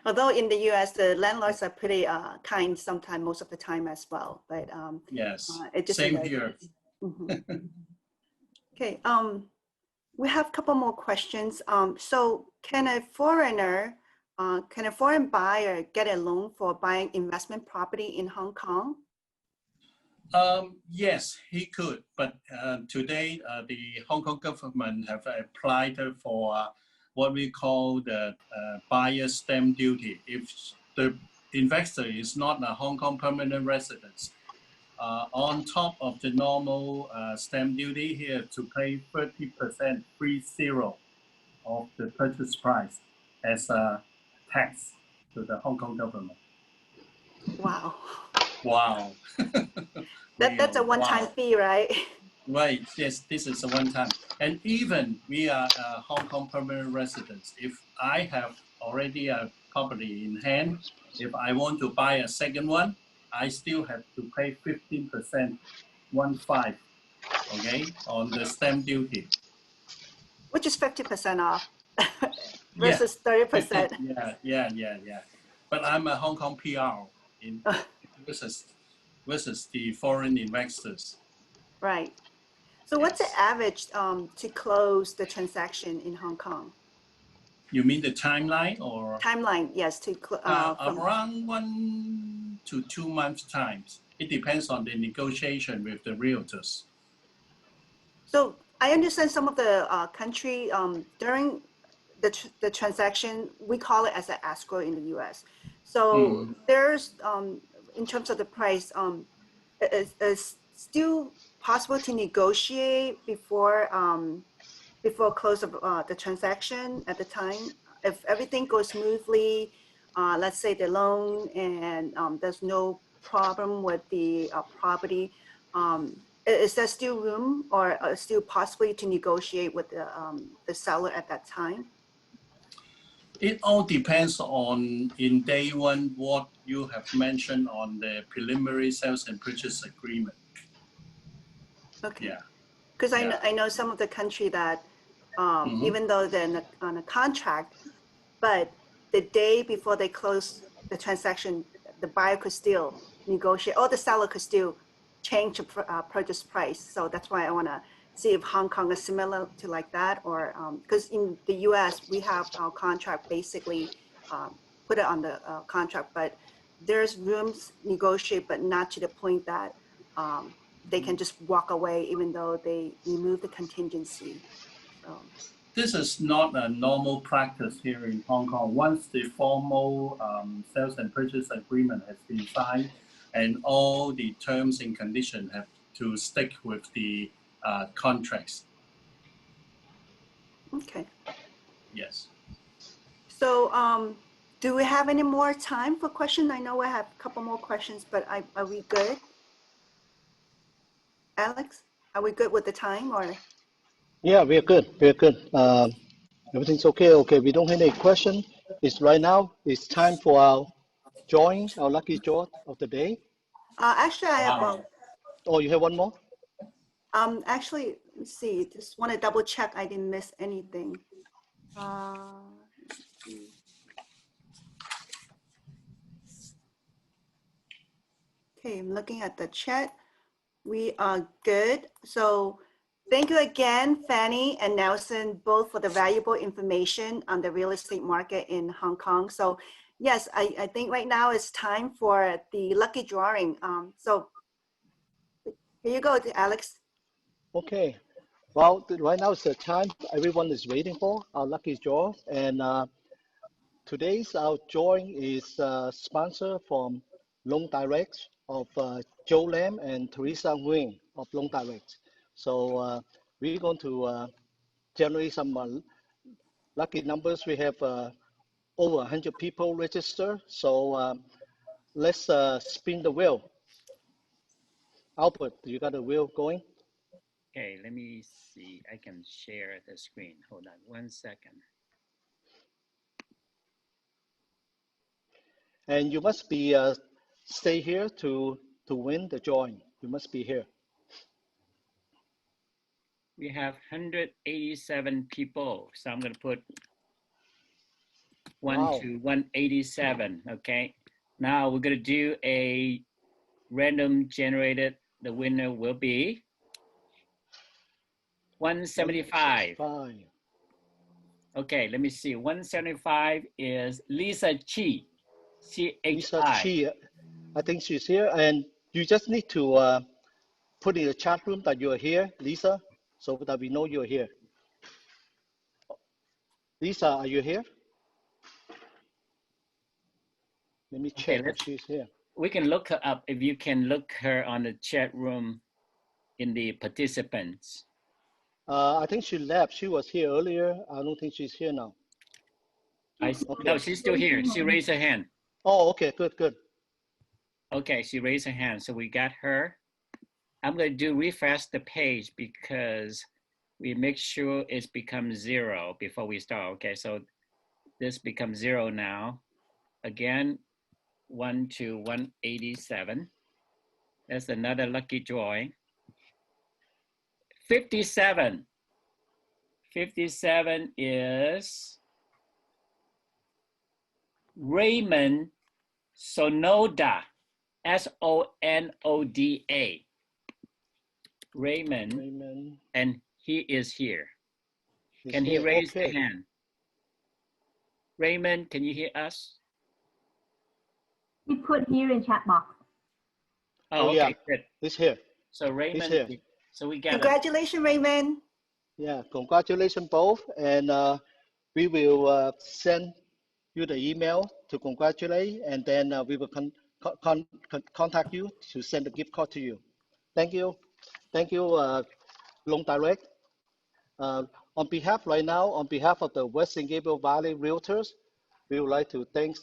Although in the US, the landlords are pretty kind sometimes, most of the time as well. But yes, it just same here. Okay, we have a couple more questions. So can a foreign buyer get a loan for buying investment property in Hong Kong? Yes, he could. But today, the Hong Kong government have applied for what we call the buyer stamp duty. If the investor is not a Hong Kong permanent resident, on top of the normal stamp duty, he has to pay 30% of the purchase price as a tax to the Hong Kong government. Wow. Wow. That's a Real, one-time wow. fee, right? Right, yes, this is a one time. And even we are Hong Kong permanent residents. If I have already a property in hand, if I want to buy a second one, I still have to pay 15%, 1/5, okay, on the stamp duty. Which is 50% off Yeah, versus 30%. yeah. But I'm a Hong Kong PR in versus the foreign investors. Right. So what's the Yes. average to close the transaction in Hong Kong? You mean the timeline or? Timeline, yes, from Around 1 to 2 months times. It depends on the negotiation with the realtors. So I understand some of the country during the transaction, we call it as an escrow in the U.S. So there's in terms of the price, is still possible to negotiate before close of the transaction at the time. If everything goes smoothly, let's say the loan and there's no problem with the property, is there still room or still possibly to negotiate with the seller at that time? It all depends on in day one what you have mentioned on the preliminary sales and purchase agreement. Okay. Yeah. Because Yeah. I know some of the country that even though they're on a contract, but the day before they close the transaction, the buyer could still negotiate, or the seller could still change the purchase price. So that's why I want to see if Hong Kong is similar to like that, or because in the US, we have our contract basically put it on the contract, but there's rooms negotiate, but not to the point that they can just walk away even though they remove the contingency. So. This is not a normal practice here in Hong Kong. Once the formal sales and purchase agreement has been signed and all the terms and conditions have to stick with the contracts. Okay. Yes. So do we have any more time for questions? I know I have a couple more questions, but are we good? Alex, are we good with the time or? Yeah, we're good. We're good. Everything's okay. Okay, we don't have any question. It's right now. It's time for our drawing, our lucky draw of the day. Actually, I have Wow. Oh, you have one more? actually, let's see, just want to double check I didn't miss anything. Let's see. Okay, I'm looking at the chat. We are good. So thank you again, Fanny and Nelson, both for the valuable information on the real estate market in Hong Kong. So yes, I think right now it's time for the lucky drawing. So here you go, Alex. Okay. Well, right now it's the time everyone is waiting for, our lucky draw. And today's our drawing is sponsored from Loan Direct of Joe Lam and Teresa Nguyen of Loan Direct. So we're going to generate some lucky numbers. We have over 100 people registered. So let's spin the wheel. Albert, you got the wheel going? Okay, let me see. I can share the screen. Hold on 1 second. And you must be stay here to win the drawing. You must be here. We have 187 people. So I'm going to put 1 Wow. to 187. Okay. Now we're going to do a random generated. The winner will be 175. 175. Okay, let me see. 175 is Lisa Chi. Lisa CHI. Chi, I think she's here. And you just need to put in the chat room that you're here, Lisa, so that we know you're here. Lisa, are you here? Let me check Okay, if she's here. we can look her up if you can look her on the chat room in the participants. I think she left. She was here earlier. I don't think she's here now. No, she's still here. She raised her hand. Oh, okay, good, good. Okay, she raised her hand. So we got her. I'm going to refresh the page because we make sure it's becomes 0 before we start. Okay, so this becomes 0 now. Again, 1 to 187. That's another lucky drawing. 57. 57 is Raymond Sonoda. Sonoda. Raymond. And he is here. Can he raise a hand? Raymond, can you hear us? He put here in chat box. Oh, okay, yeah, good. He's here. So Raymond, here. So we got Congratulations, Raymond. Yeah, congratulations both. And we will send you the email to congratulate, and then we will contact you to send the gift card to you. Thank you. Thank you, Long Direct. On behalf of the Western Gabriel Valley Realtors, we would like to thank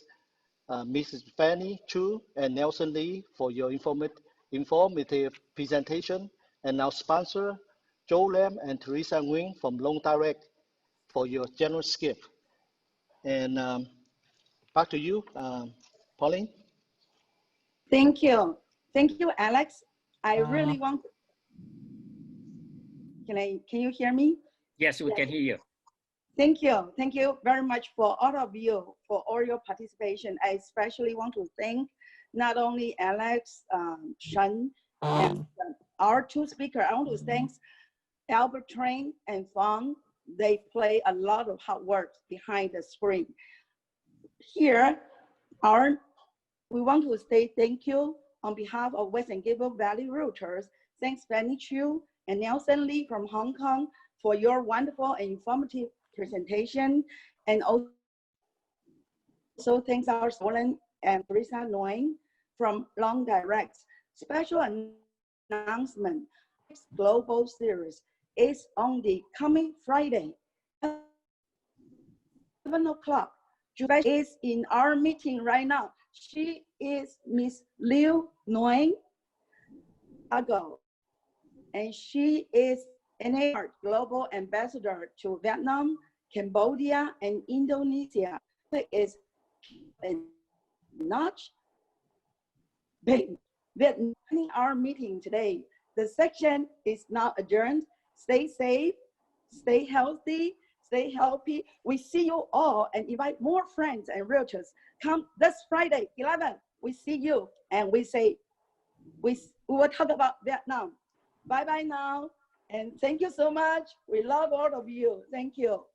Mrs. Fanny Chu and Nelson Lee for your informative presentation, and our sponsor, Joe Lam and Teresa Nguyen from Long Direct for your generous gift. And back to you, Pauline. Thank you. Thank you, Alex. I really want, can you hear me? Yes, we can hear you. Thank you. Thank you very much for all of you, for all your participation. I especially want to thank not only Alex, Shen, and our two speakers. I want to thank Albert Train and Fong. They play a lot of hard work behind the screen. Here, we want to say thank you on behalf of Western Gabriel Valley Realtors. Thanks Fanny Chu and Nelson Lee from Hong Kong for your wonderful and informative presentation. And also thanks our Turbulent and Teresa Nguyen from Long Direct. Special announcement, this global series is on the coming Friday, 7 o'clock. Julia is in our meeting right now. She is Miss Liu Nguyen, and she is an global ambassador to Vietnam, Cambodia, and Indonesia. It is not Vietnam our meeting today. The section is now adjourned. Stay safe, stay healthy, stay healthy. We see you all and invite more friends and realtors. Come this Friday, 11. We see you and we say, we will talk about Vietnam. Bye-bye now. And thank you so much. We love all of you. Thank you.